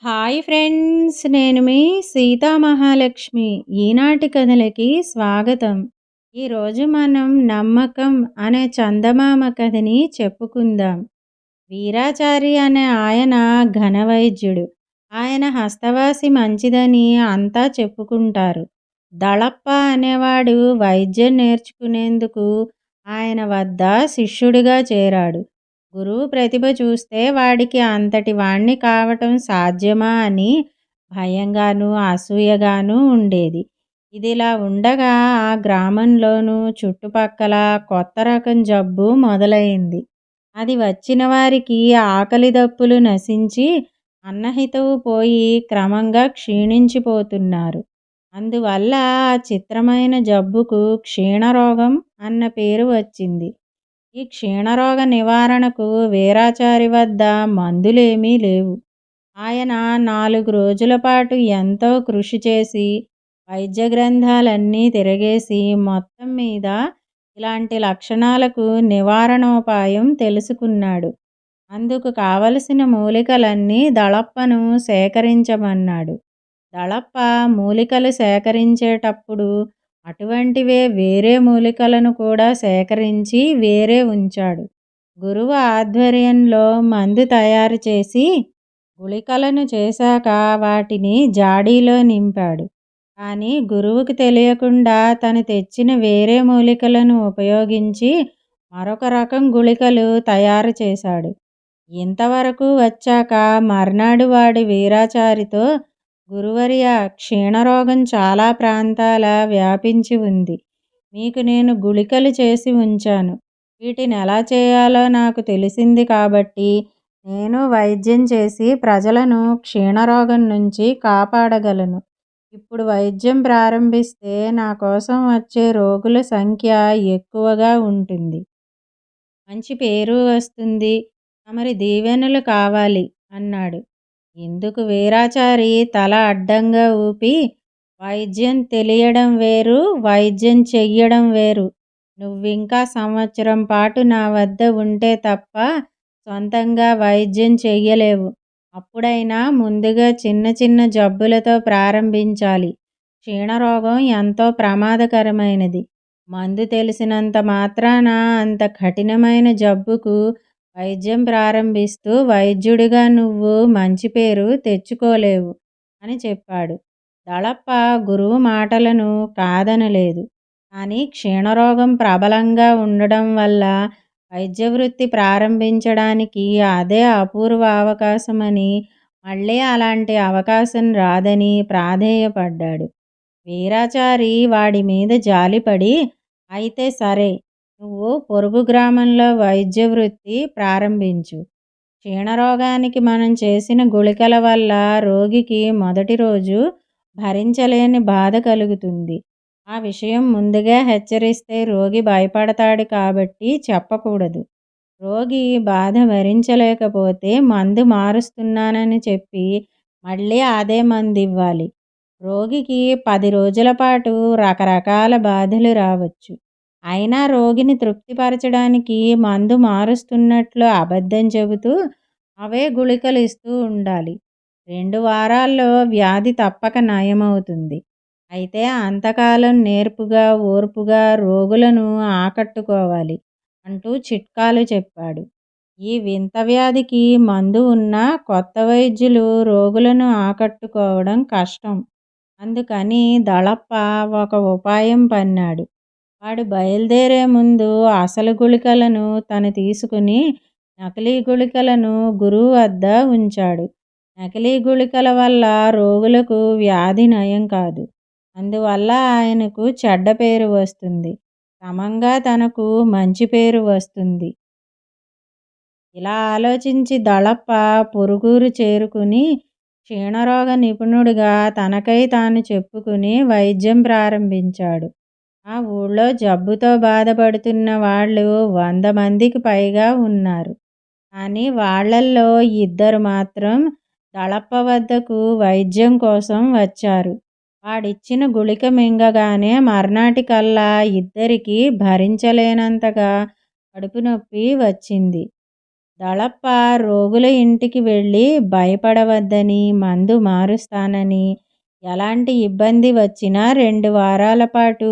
Hi friends, నేను మీ సీతా మహాలక్ష్మి. ఈనాటి కథలకి స్వాగతం. ఈరోజు మనం నమ్మకం అనే చందమామ కథని చెప్పుకుందాం. వీరాచారి అనే ఆయన ఘనవైద్యుడు. ఆయన హస్తవాసి మంచిదని అంతా చెప్పుకుంటారు. దళప్ప అనేవాడు వైద్యం నేర్చుకునేందుకు ఆయన వద్ద శిష్యుడిగా చేరాడు. గురువు ప్రతిభ చూస్తే వాడికి అంతటి వాణ్ణి కావటం సాధ్యమా అని భయంగానూ అసూయగానూ ఉండేది. ఇదిలా ఉండగా ఆ గ్రామంలోనూ చుట్టుపక్కల కొత్త రకం జబ్బు మొదలైంది. అది వచ్చిన వారికి ఆకలి దప్పులు నశించి అన్నహితవు పోయి క్రమంగా క్షీణించిపోతున్నారు. అందువల్ల ఆ చిత్రమైన జబ్బుకు క్షీణరోగం అన్న పేరు వచ్చింది. ఈ క్షీణరోగ నివారణకు వీరాచారి వద్ద మందులేమీ లేవు. ఆయన 4 రోజుల పాటు ఎంతో కృషి చేసి వైద్య గ్రంథాలన్నీ తిరగేసి మొత్తం మీద ఇలాంటి లక్షణాలకు నివారణోపాయం తెలుసుకున్నాడు. అందుకు కావలసిన మూలికలన్నీ దళప్పను సేకరించమన్నాడు. దళప్ప మూలికలు సేకరించేటప్పుడు అటువంటివే వేరే మూలికలను కూడా సేకరించి వేరే ఉంచాడు. గురువు ఆధ్వర్యంలో మందు తయారు చేసి గుళికలను చేశాక వాటిని జాడీలో నింపాడు. కానీ గురువుకి తెలియకుండా తను తెచ్చిన వేరే మూలికలను ఉపయోగించి మరొక రకం గుళికలు తయారు చేశాడు. ఇంతవరకు వచ్చాక మర్నాడు వాడి వీరాచారితో, గురువర్యా, క్షీణరోగం చాలా ప్రాంతాల వ్యాపించి ఉంది. మీకు నేను గుళికలు చేసి ఉంచాను. వీటిని ఎలా చేయాలో నాకు తెలిసింది కాబట్టి నేను వైద్యం చేసి ప్రజలను క్షీణరోగం నుంచి కాపాడగలను. ఇప్పుడు వైద్యం ప్రారంభిస్తే నా కోసం వచ్చే రోగుల సంఖ్య ఎక్కువగా ఉంటుంది. మంచి పేరు వస్తుంది. తమరి దీవెనలు కావాలి అన్నాడు. ఇందుకు వీరాచారి తల అడ్డంగా ఊపి, వైద్యం తెలియడం వేరు, వైద్యం చెయ్యడం వేరు. నువ్వింకా సంవత్సరం పాటు నా వద్ద ఉంటే తప్ప సొంతంగా వైద్యం చెయ్యలేవు. అప్పుడైనా ముందుగా చిన్న చిన్న జబ్బులతో ప్రారంభించాలి. క్షీణరోగం ఎంతో ప్రమాదకరమైనది. మందు తెలిసినంత మాత్రాన అంత కఠినమైన జబ్బుకు వైద్యం ప్రారంభిస్తూ వైద్యుడిగా నువ్వు మంచి పేరు తెచ్చుకోలేవు అని చెప్పాడు. దళప్ప గురువు మాటలను కాదనలేదు. కానీ క్షీణరోగం ప్రబలంగా ఉండడం వల్ల వైద్య వృత్తి ప్రారంభించడానికి అదే అపూర్వ అవకాశమని, మళ్ళీ అలాంటి అవకాశం రాదని ప్రాధేయపడ్డాడు. వీరాచారి వాడి మీద జాలిపడి, అయితే సరే, నువ్వు పొరుగు గ్రామంలో వైద్య వృత్తి ప్రారంభించు. క్షీణరోగానికి మనం చేసిన గుళికల వల్ల రోగికి మొదటి రోజు భరించలేని బాధ కలుగుతుంది. ఆ విషయం ముందుగా హెచ్చరిస్తే రోగి భయపడతాడు కాబట్టి చెప్పకూడదు. రోగి బాధ భరించలేకపోతే మందు మారుస్తున్నానని చెప్పి మళ్ళీ అదే మందు ఇవ్వాలి. రోగికి 10 రోజుల పాటు రకరకాల బాధలు రావచ్చు. అయినా రోగిని తృప్తిపరచడానికి మందు మారుస్తున్నట్లు అబద్ధం చెబుతూ అవే గుళికలు ఇస్తూ ఉండాలి. 2 వారాల్లో వ్యాధి తప్పక నయమవుతుంది. అయితే అంతకాలం నేర్పుగా, ఓర్పుగా రోగులను ఆకట్టుకోవాలి అంటూ చిట్కాలు చెప్పాడు. ఈ వింత వ్యాధికి మందు ఉన్నా కొత్త వైద్యులు రోగులను ఆకట్టుకోవడం కష్టం. అందుకని దళప్ప ఒక ఉపాయం పన్నాడు. వాడు బయలుదేరే ముందు అసలు గుళికలను తను తీసుకుని నకిలీ గుళికలను గురువు వద్ద ఉంచాడు. నకిలీ గుళికల వల్ల రోగులకు వ్యాధి నయం కాదు. అందువల్ల ఆయనకు చెడ్డ పేరు వస్తుంది. క్రమంగా తనకు మంచి పేరు వస్తుంది. ఇలా ఆలోచించి దళప్ప పొరుగురు చేరుకుని క్షీణరోగ నిపుణుడిగా తనకై తాను చెప్పుకుని వైద్యం ప్రారంభించాడు. ఆ ఊళ్ళో జబ్బుతో బాధపడుతున్న వాళ్ళు 100 మందికి పైగా ఉన్నారు. కానీ వాళ్ళల్లో 2 మాత్రం దళప్ప వద్దకు వైద్యం కోసం వచ్చారు. వాడిచ్చిన గుళిక మింగగానే మర్నాటికల్లా 2కి భరించలేనంతగా కడుపు నొప్పి వచ్చింది. దళప్ప రోగుల ఇంటికి వెళ్ళి భయపడవద్దని, మందు మారుస్తానని, ఎలాంటి ఇబ్బంది వచ్చినా 2 వారాల పాటు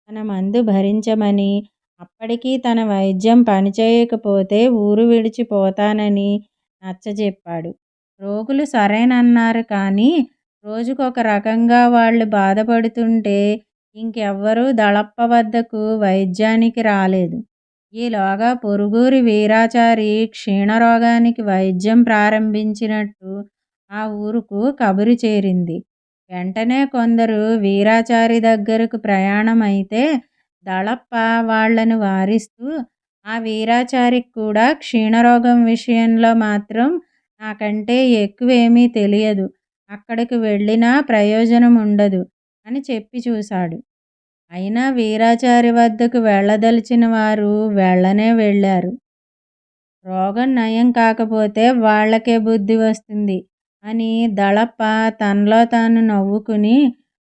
తన మందు భరించమని, అప్పటికీ తన వైద్యం పనిచేయకపోతే ఊరు విడిచిపోతానని నచ్చజెప్పాడు. రోగులు సరేనన్నారు కానీ రోజుకొక రకంగా వాళ్ళు బాధపడుతుంటే ఇంకెవ్వరూ దళప్ప వద్దకు వైద్యానికి రాలేదు. ఈలోగా పొరుగురి వీరాచారి క్షీణరోగానికి వైద్యం ప్రారంభించినట్టు ఆ ఊరుకు కబురు చేరింది. వెంటనే కొందరు వీరాచారి దగ్గరకు ప్రయాణమైతే దళప్ప వాళ్లను వారిస్తూ, ఆ వీరాచారికి కూడా క్షీణరోగం విషయంలో మాత్రం నాకంటే ఎక్కువేమీ తెలియదు, అక్కడికి వెళ్ళినా ప్రయోజనం ఉండదు అని చెప్పి చూశాడు. అయినా వీరాచారి వద్దకు వెళ్ళదలిచిన వారు వెళ్ళనే వెళ్ళారు. రోగం నయం కాకపోతే వాళ్లకే బుద్ధి వస్తుంది అని దళప్ప తనలో తాను నవ్వుకుని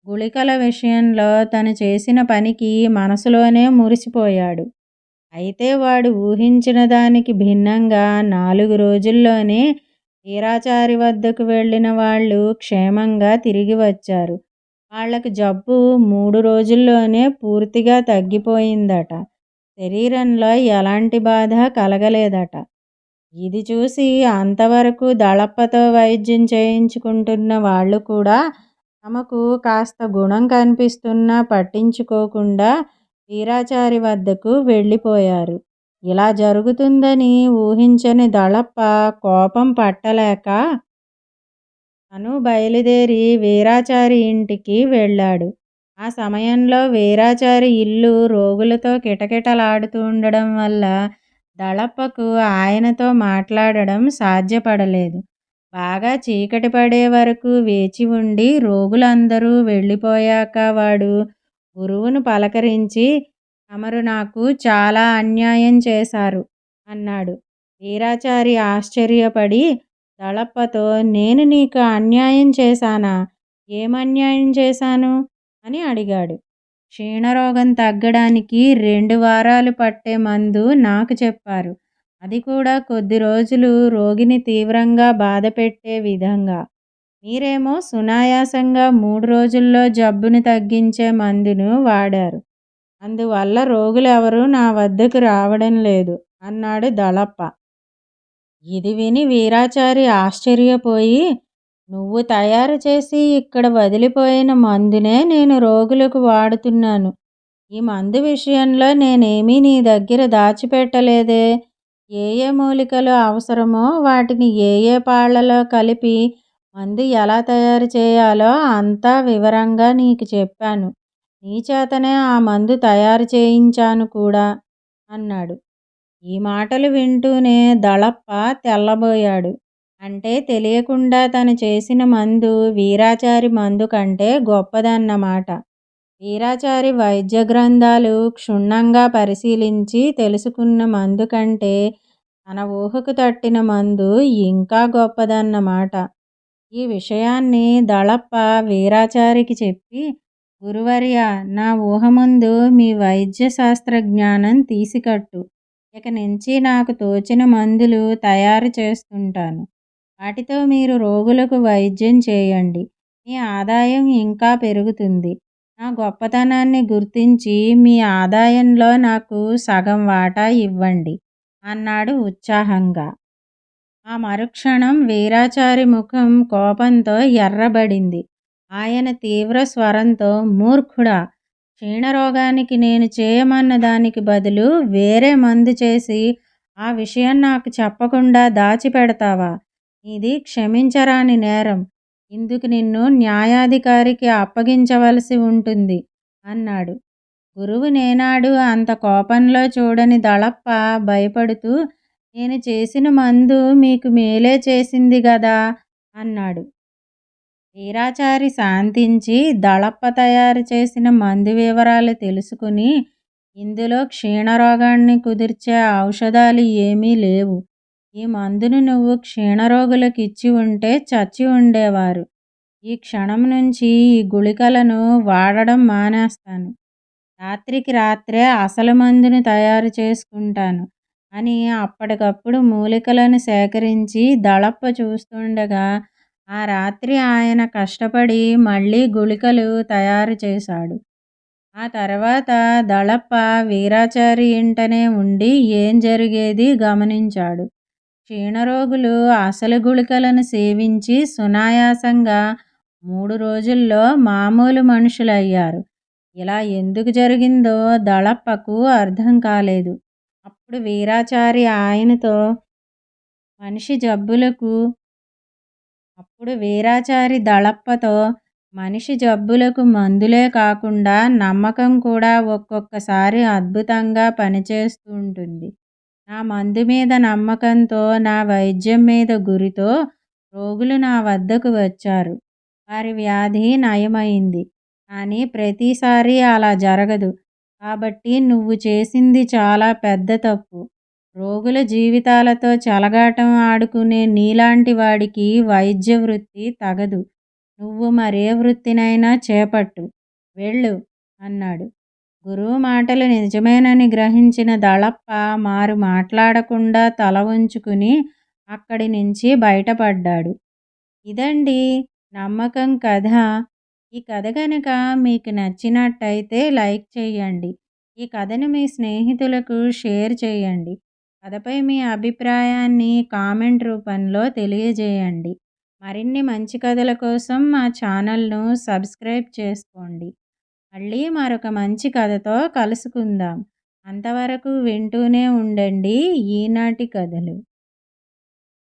గుళికల విషయంలో తను చేసిన పనికి మనసులోనే మురిసిపోయాడు. అయితే వాడు ఊహించిన దానికి భిన్నంగా 4 రోజుల్లోనే వీరాచారి వద్దకు వెళ్ళిన వాళ్ళు క్షేమంగా తిరిగి వచ్చారు. వాళ్లకు జబ్బు 3 రోజుల్లోనే పూర్తిగా తగ్గిపోయిందట. శరీరంలో ఎలాంటి బాధ కలగలేదట. ఇది చూసి అంతవరకు దళప్పతో వైద్యం చేయించుకుంటున్న వాళ్ళు కూడా తమకు కాస్త గుణం కనిపిస్తున్నా పట్టించుకోకుండా వీరాచారి వద్దకు వెళ్ళిపోయారు. ఇలా జరుగుతుందని ఊహించని దళప్ప కోపం పట్టలేక తను బయలుదేరి వీరాచారి ఇంటికి వెళ్ళాడు. ఆ సమయంలో వీరాచారి ఇల్లు రోగులతో కిటకిటలాడుతూ ఉండడం వల్ల దళప్పకు ఆయనతో మాట్లాడడం సాధ్యపడలేదు. బాగా చీకటి పడే వరకు వేచి ఉండి రోగులందరూ వెళ్ళిపోయాక వాడు గురువును పలకరించి, తమరు నాకు చాలా అన్యాయం చేశారు అన్నాడు. వీరాచారి ఆశ్చర్యపడి దళప్పతో, నేను నీకు అన్యాయం చేశానా? ఏమన్యాయం చేశాను అని అడిగాడు. క్షీణరోగం తగ్గడానికి 2 వారాలు పట్టే మందు నాకు చెప్పారు. అది కూడా కొద్ది రోజులు రోగిని తీవ్రంగా బాధపెట్టే విధంగా. మీరేమో సునాయాసంగా 3 రోజుల్లో జబ్బును తగ్గించే మందును వాడారు. అందువల్ల రోగులెవరూ నా వద్దకు రావడం లేదు అన్నాడు దళప్ప. ఇది విని వీరాచారి ఆశ్చర్యపోయి, నువ్వు తయారు చేసి ఇక్కడ వదిలిపోయిన మందునే నేను రోగులకు వాడుతున్నాను. ఈ మందు విషయంలో నేనేమీ నీ దగ్గర దాచిపెట్టలేదే. ఏ ఏ మూలికలు అవసరమో వాటిని ఏ ఏ పాళ్లలో కలిపి మందు ఎలా తయారు చేయాలో అంతా వివరంగా నీకు చెప్పాను. నీ చేతనే ఆ మందు తయారు చేయించాను కూడా అన్నాడు. ఈ మాటలు వింటూనే దళప్ప తెల్లబోయాడు. అంటే తెలియకుండా తను చేసిన మందు వీరాచారి మందు కంటే గొప్పదన్నమాట. వీరాచారి వైద్య గ్రంథాలు క్షుణ్ణంగా పరిశీలించి తెలుసుకున్న మందు కంటే తన ఊహకు తట్టిన మందు ఇంకా గొప్పదన్నమాట. ఈ విషయాన్ని దళప్ప వీరాచారికి చెప్పి, గురువర్యా, నా ఊహ ముందు మీ వైద్య శాస్త్ర జ్ఞానం తీసికట్టు. ఇక నుంచి నాకు తోచిన మందులు తయారు చేస్తుంటాను. వాటితో మీరు రోగులకు వైద్యం చేయండి. మీ ఆదాయం ఇంకా పెరుగుతుంది. నా గొప్పతనాన్ని గుర్తించి మీ ఆదాయంలో నాకు సగం వాటా ఇవ్వండి అన్నాడు ఉత్సాహంగా. ఆ మరుక్షణం వీరాచారి ముఖం కోపంతో ఎర్రబడింది. ఆయన తీవ్ర స్వరంతో, మూర్ఖుడా, క్షీణరోగానికి నేను చేయమన్న దానికి బదులు వేరే మందు చేసి ఆ విషయం నాకు చెప్పకుండా దాచిపెడతావా? ఇది క్షమించరాని నేరం. ఇందుకు నిన్ను న్యాయాధికారికి అప్పగించవలసి ఉంటుంది అన్నాడు. గురువు నేనాడు అంత కోపంలో చూడని దళప్ప భయపడుతూ, నేను చేసిన మందు మీకు మేలే చేసింది గదా అన్నాడు. వీరాచారి శాంతించి దళప్ప తయారు చేసిన మందు వివరాలు తెలుసుకుని, ఇందులో క్షీణరోగాన్ని కుదిర్చే ఔషధాలు ఏమీ లేవు. ఈ మందును నువ్వు క్షీణరోగులకు ఇచ్చి ఉంటే చచ్చి ఉండేవారు. ఈ క్షణం నుంచి ఈ గుళికలను వాడడం మానేస్తాను. రాత్రికి రాత్రే అసలు మందును తయారు చేసుకుంటాను అని అప్పటికప్పుడు మూలికలను సేకరించి దళప్ప చూస్తుండగా ఆ రాత్రి ఆయన కష్టపడి మళ్ళీ గుళికలు తయారు చేశాడు. ఆ తర్వాత దళప్ప వీరాచారి ఇంటనే ఉండి ఏం జరిగేది గమనించాడు. క్షీణరోగులు అసలు గుళికలను సేవించి సునాయాసంగా 3 రోజుల్లో మామూలు మనుషులయ్యారు. ఇలా ఎందుకు జరిగిందో దళప్పకు అర్థం కాలేదు. అప్పుడు వీరాచారి ఆయనతో మనిషి జబ్బులకు అప్పుడు వీరాచారి దళప్పతో మనిషి జబ్బులకు మందులే కాకుండా నమ్మకం కూడా ఒక్కొక్కసారి అద్భుతంగా పనిచేస్తూ ఉంటుంది. నా మందు మీద నమ్మకంతో, నా వైద్యం మీద గురితో రోగులు నా వద్దకు వచ్చారు. వారి వ్యాధి నయమైంది. కానీ ప్రతిసారి అలా జరగదు. కాబట్టి నువ్వు చేసింది చాలా పెద్ద తప్పు. రోగుల జీవితాలతో చెలగాటం ఆడుకునే నీలాంటి వాడికి వైద్య వృత్తి తగదు. నువ్వు మరే వృత్తినైనా చేపట్టు. వెళ్ళు అన్నాడు. గురువు మాటలు నిజమేనని గ్రహించిన దళప్ప మారు మాట్లాడకుండా తల వంచుకుని అక్కడి నుంచి బయటపడ్డాడు. ఇదండి నమ్మకం కథ. ఈ కథ కనుక మీకు నచ్చినట్టయితే లైక్ చేయండి. ఈ కథను మీ స్నేహితులకు షేర్ చేయండి. కథపై మీ అభిప్రాయాన్ని కామెంట్ రూపంలో తెలియజేయండి. మరిన్ని మంచి కథల కోసం మా ఛానల్ను సబ్స్క్రైబ్ చేసుకోండి. మళ్ళీ మరొక మంచి కథతో కలుసుకుందాం. అంతవరకు వింటూనే ఉండండి ఈనాటి కథలు.